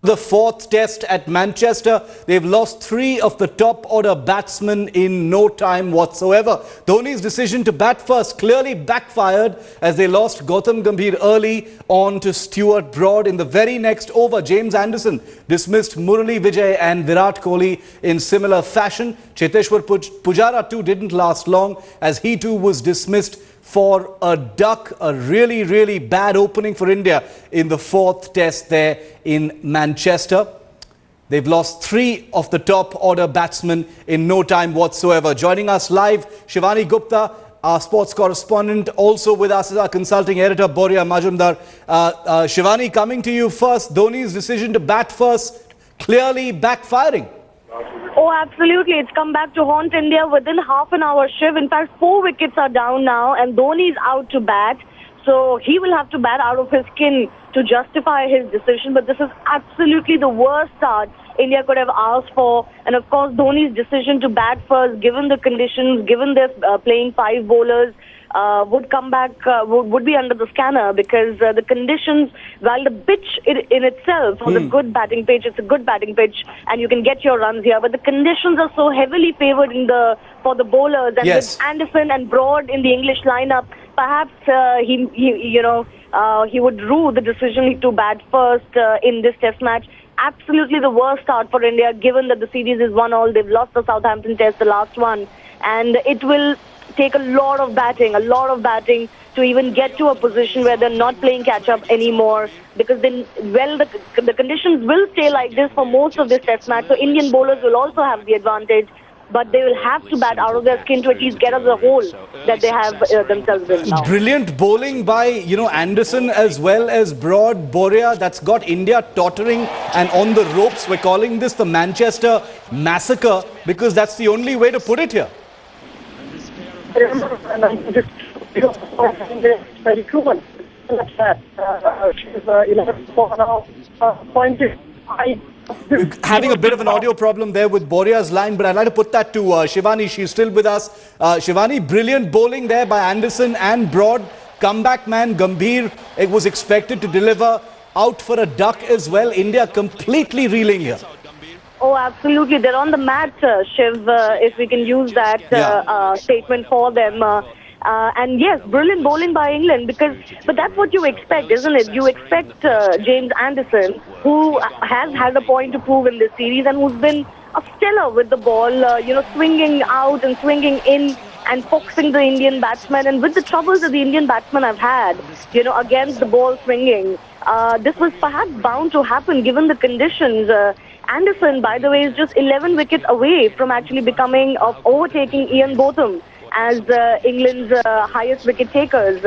The fourth test at Manchester. They've lost three of the top order batsmen in no time whatsoever. Dhoni's decision to bat first clearly backfired as they lost Gautam Gambhir early on to Stuart Broad. In the very next over, James Anderson dismissed Murali Vijay and Virat Kohli in similar fashion. Cheteshwar Pujara too didn't last long as he too was dismissed for a duck. A really bad opening for India in the fourth test there in Manchester. They've lost three of the top order batsmen in no time whatsoever. Joining us live, Shivani Gupta, our sports correspondent. Also with us is our consulting editor, Boria Majumdar. Shivani, coming to you first. Dhoni's decision to bat first clearly backfiring. Oh, absolutely. It's come back to haunt India within half an hour, Shiv. In fact, 4 wickets are down now and Dhoni is out to bat. So he will have to bat out of his skin to justify his decision. But this is absolutely the worst start India could have asked for. And of course, Dhoni's decision to bat first, given the conditions, given they're playing 5 bowlers, would come back, would be under the scanner because the conditions, while the pitch in itself was a good batting pitch, it's a good batting pitch and you can get your runs here, but the conditions are so heavily favoured for the bowlers, and with Anderson and Broad in the English lineup, perhaps he would rue the decision to bat first in this test match. Absolutely the worst start for India, given that the series is 1-1. They've lost the Southampton test, the last one, and it will take a lot of batting to even get to a position where they're not playing catch-up anymore, because then, well, the conditions will stay like this for most of this test match. So Indian bowlers will also have the advantage, but they will have to bat out of their skin to at least get out of the hole that they have themselves in now. Brilliant bowling by, Anderson as well as Broad. Boria, that's got India tottering and on the ropes. We're calling this the Manchester Massacre because that's the only way to put it here. Having a bit of an audio problem there with Boria's line, but I'd like to put that to Shivani. She's still with us. Shivani, brilliant bowling there by Anderson and Broad. Comeback man Gambhir, it was expected to deliver, out for a duck as well. India completely reeling here. Oh, absolutely. They're on the mat, Shiv, if we can use that statement for them. And yes, brilliant bowling by England, but that's what you expect, isn't it? You expect James Anderson, who has had a point to prove in this series and who's been a stellar with the ball, swinging out and swinging in and foxing the Indian batsmen. And with the troubles that the Indian batsmen have had, against the ball swinging, this was perhaps bound to happen given the conditions. Anderson, by the way, is just 11 wickets away from actually overtaking Ian Botham as England's highest wicket takers.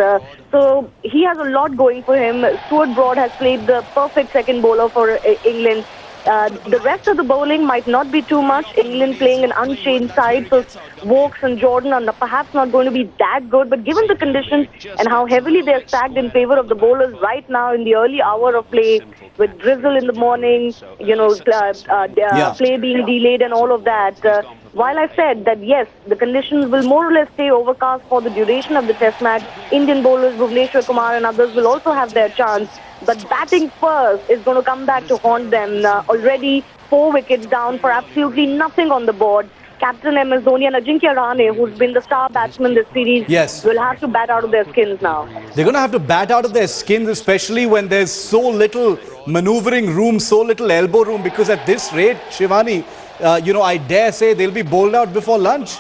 So he has a lot going for him. Stuart Broad has played the perfect second bowler for England. The rest of the bowling might not be too much. England playing an unchanged side, so Wokes and Jordan are perhaps not going to be that good. But given the conditions and how heavily they're stacked in favour of the bowlers right now in the early hour of play, with drizzle in the morning, play being delayed and all of that, while I said that, yes, the conditions will more or less stay overcast for the duration of the test match, Indian bowlers, Bhuvneshwar Kumar and others will also have their chance. But batting first is going to come back to haunt them. Already 4 wickets down for absolutely nothing on the board. Captain MS Dhoni and Ajinkya Rahane, who's been the star batsman this series, will have to bat out of their skins now. They're going to have to bat out of their skins, especially when there's so little manoeuvring room, so little elbow room, because at this rate, Shivani, I dare say they'll be bowled out before lunch.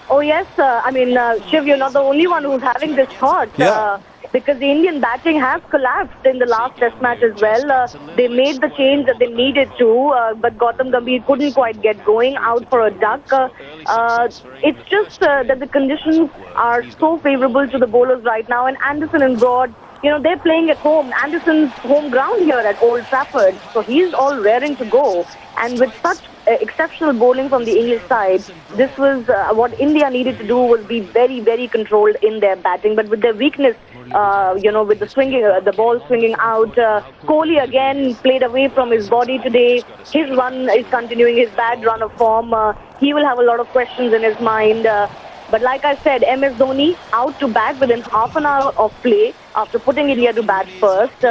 Oh, yes. Shiv, you're not the only one who's having this thought. Because the Indian batting has collapsed in the last test match as well. They made the change that they needed to, but Gautam Gambhir couldn't quite get going, out for a duck. It's just that the conditions are so favourable to the bowlers right now, and Anderson and Broad, they're playing at home. Anderson's home ground here at Old Trafford, so he's all raring to go. And with such exceptional bowling from the English side, this was what India needed to do, was be very controlled in their batting. But with their weakness, with the swinging, the ball swinging out, Kohli again played away from his body today. His run is continuing, his bad run of form. He will have a lot of questions in his mind. But like I said, MS Dhoni out to bat within half an hour of play. after putting India to bat first,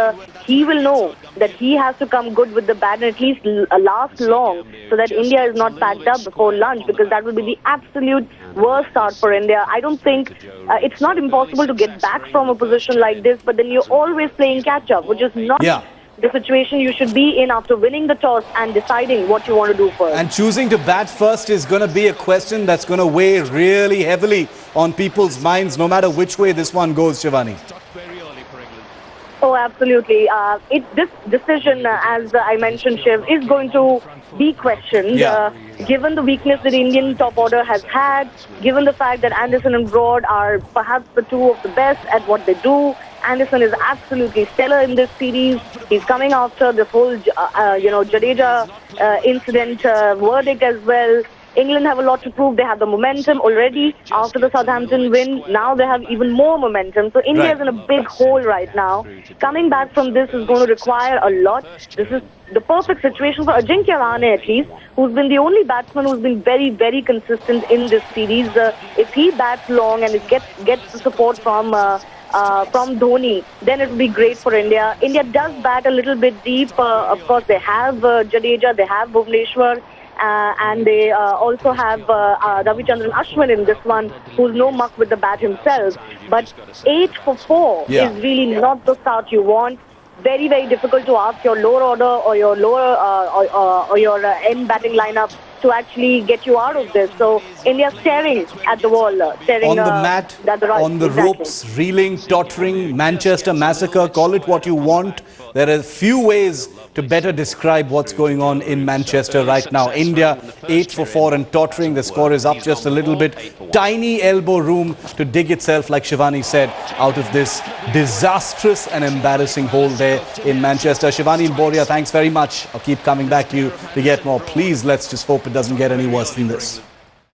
he will know that he has to come good with the bat and at least last long so that India is not packed up before lunch, because that will be the absolute worst start for India. I don't think it's not impossible to get back from a position like this, but then you're always playing catch-up, which is not the situation you should be in after winning the toss and deciding what you want to do first. And choosing to bat first is going to be a question that's going to weigh really heavily on people's minds, no matter which way this one goes, Shivani. Oh, absolutely. This decision, as I mentioned, Shiv, is going to be questioned. Given the weakness that the Indian top order has had, given the fact that Anderson and Broad are perhaps the two of the best at what they do. Anderson is absolutely stellar in this series. He's coming after this whole, Jadeja incident verdict as well. England have a lot to prove. They have the momentum already after the Southampton win. Now they have even more momentum. So India is in a big hole right now. Coming back from this is going to require a lot. This is the perfect situation for Ajinkya Rahane, at least, who's been the only batsman who's been very, very consistent in this series. If he bats long and it gets the support from Dhoni, then it will be great for India. India does bat a little bit deep. Of course, they have Jadeja, they have Bhuvneshwar, and they also have Ravichandran Ashwin in this one, who's no muck with the bat himself. But 8 for 4 is really not the start you want. Very, very difficult to ask your lower order or your lower or your end batting lineup to actually get you out of this. So India's staring at the wall, staring on the mat, on the ropes, reeling, tottering, Manchester massacre, call it what you want. There are few ways to better describe what's going on in Manchester right now. India 8 for 4 and tottering. The score is up just a little bit. Tiny elbow room to dig itself, like Shivani said, out of this disastrous and embarrassing hole there in Manchester. Shivani and Boria, thanks very much. I'll keep coming back to you to get more. Please, let's just hope it doesn't get any worse than this.